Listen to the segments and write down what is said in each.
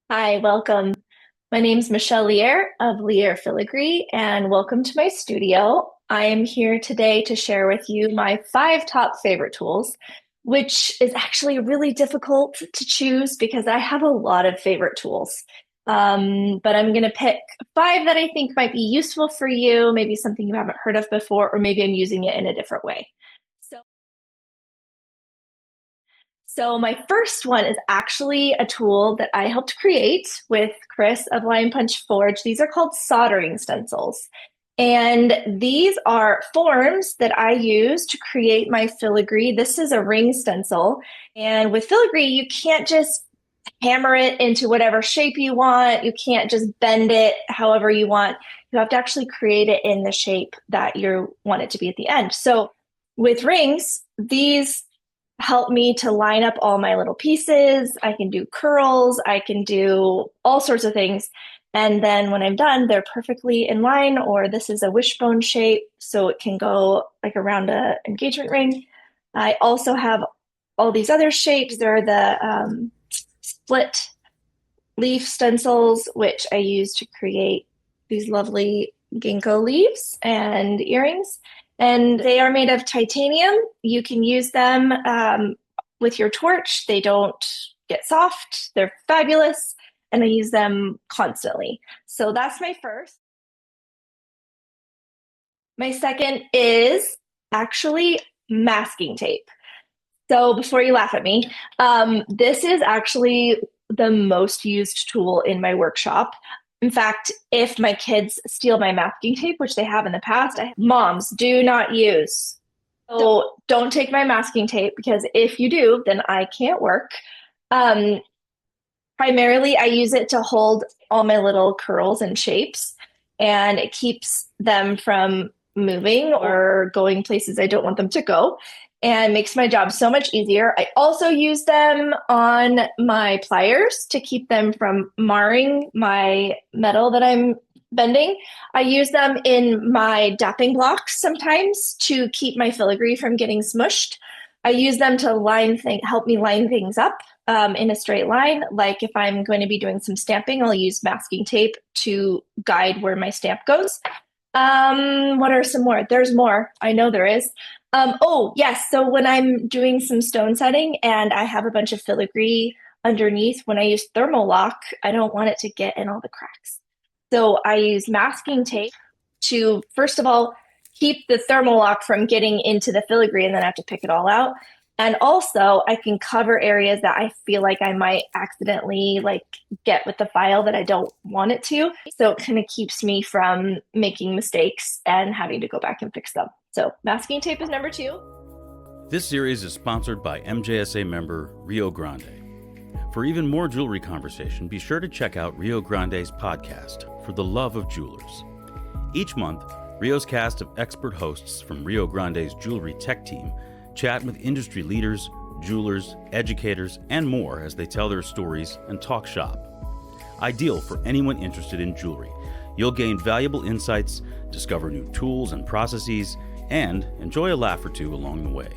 Hi, welcome. My name's Michelle Lierre of Lierre Filigree, and welcome to my studio. I am here today to share with you my 5 top favorite tools, which is actually really difficult to choose because I have a lot of favorite tools. But I'm going to pick 5 that I think might be useful for you, maybe something you haven't heard of before, or maybe I'm using it in a different way. So my first one is actually a tool that I helped create with Chris of Lion Punch Forge. These are called soldering stencils. And these are forms that I use to create my filigree. This is a ring stencil. And with filigree, you can't just hammer it into whatever shape you want. You can't just bend it however you want. You have to actually create it in the shape that you want it to be at the end. So with rings, these help me to line up all my little pieces. I can do curls, I can do all sorts of things. And then when I'm done, they're perfectly in line, or this is a wishbone shape, so it can go like around an engagement ring. I also have all these other shapes. There are the split leaf stencils, which I use to create these lovely ginkgo leaves and earrings. And they are made of titanium. You can use them with your torch. They don't get soft. They're fabulous. And I use them constantly. So that's my first. My second is actually masking tape. So before you laugh at me, this is actually the most used tool in my workshop. In fact, if my kids steal my masking tape, which they have in the past, moms do not use. So don't take my masking tape because if you do, then I can't work. Um, Primarily, I use it to hold all my little curls and shapes, and it keeps them from moving or going places I don't want them to go and makes my job so much easier. I also use them on my pliers to keep them from marring my metal that I'm bending. I use them in my dapping blocks sometimes to keep my filigree from getting smushed. I use them to help me line things up in a straight line. Like if I'm going to be doing some stamping, I'll use masking tape to guide where my stamp goes. What are some more? There's more. I know there is. Oh, yes. So when I'm doing some stone setting and I have a bunch of filigree underneath, when I use thermal lock, I don't want it to get in all the cracks. So I use masking tape to, first of all, keep the thermal lock from getting into the filigree and then I have to pick it all out. And also I can cover areas that I feel like I might accidentally get with the file that I don't want it to. So it kind of keeps me from making mistakes and having to go back and fix them. So masking tape is number 2. This series is sponsored by MJSA member Rio Grande. For even more jewelry conversation, be sure to check out Rio Grande's podcast, For the Love of Jewelers. Each month, Rio's cast of expert hosts from Rio Grande's jewelry tech team chat with industry leaders, jewelers, educators, and more as they tell their stories and talk shop. Ideal for anyone interested in jewelry. You'll gain valuable insights, discover new tools and processes, and enjoy a laugh or two along the way.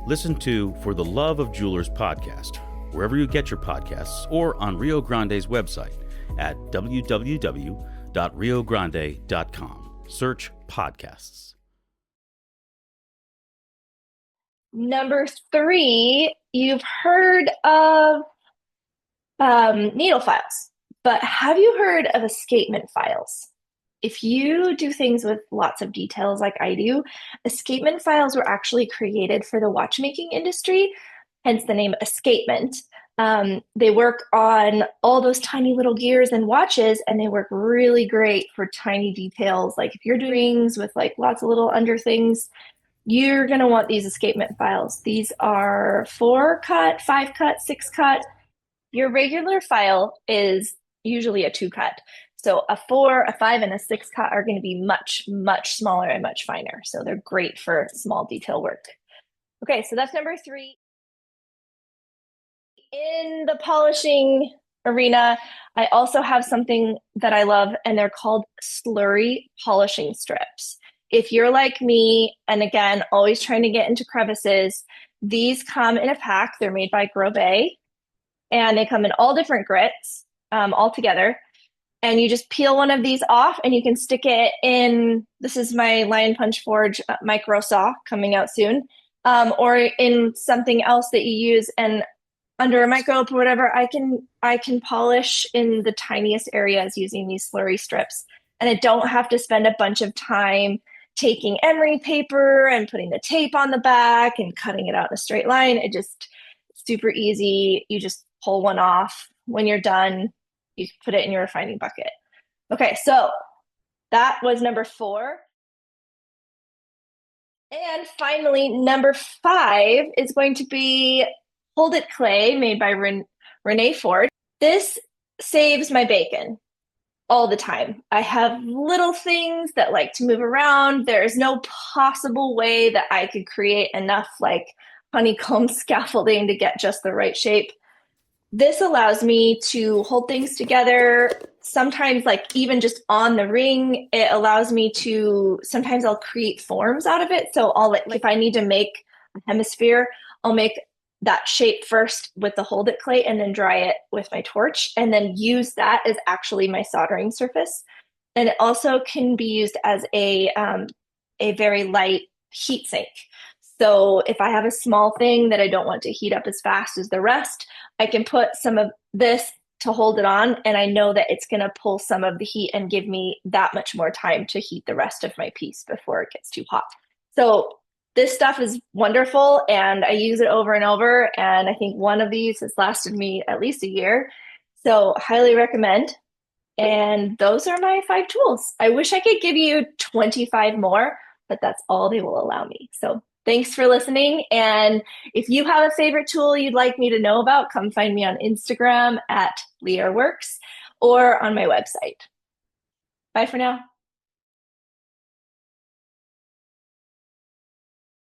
Listen to For the Love of Jewelers podcast, wherever you get your podcasts, or on Rio Grande's website at www.riogrande.com. Search podcasts. Number 3, you've heard of needle files, but have you heard of escapement files? If you do things with lots of details like I do, escapement files were actually created for the watchmaking industry, hence the name escapement. They work on all those tiny little gears and watches, and they work really great for tiny details. Like if you're doing rings with lots of little under things, you're going to want these escapement files. These are 4-cut, 5-cut, 6-cut. Your regular file is usually a 2-cut. So a 4, a 5, and a 6-cut are going to be much, much smaller and much finer. So they're great for small detail work. Okay, so that's number 3. In the polishing arena, I also have something that I love, and they're called slurry polishing strips. If you're like me, and again, always trying to get into crevices, these come in a pack. They're made by Grobet, and they come in all different grits. all together. And you just peel one of these off and you can stick it in, this is my Lion Punch Forge micro saw coming out soon, or in something else that you use. And under a microscope or whatever, I can polish in the tiniest areas using these slurry strips. And I don't have to spend a bunch of time taking emery paper and putting the tape on the back and cutting it out in a straight line. It's super easy. You just pull one off. When you're done, you put it in your refining bucket. Okay, so that was number 4. And finally, number 5 is going to be Hold It Clay, made by Renee Ford. This saves my bacon all the time. I have little things that like to move around. There is no possible way that I could create enough like honeycomb scaffolding to get just the right shape. This allows me to hold things together. Sometimes, like even just on the ring, it allows me to, sometimes I'll create forms out of it. So I'll like, if I need to make a hemisphere, I'll make that shape first with the Hold It Clay and then dry it with my torch and then use that as actually my soldering surface. And it also can be used as a very light heat sink. So if I have a small thing that I don't want to heat up as fast as the rest, I can put some of this to hold it on, and I know that it's going to pull some of the heat and give me that much more time to heat the rest of my piece before it gets too hot. So this stuff is wonderful, and I use it over and over, and I think one of these has lasted me at least a year. So highly recommend. And those are my 5 tools. I wish I could give you 25 more, but that's all they will allow me. So thanks for listening. And if you have a favorite tool you'd like me to know about, come find me on Instagram at Lierre Works or on my website. Bye for now.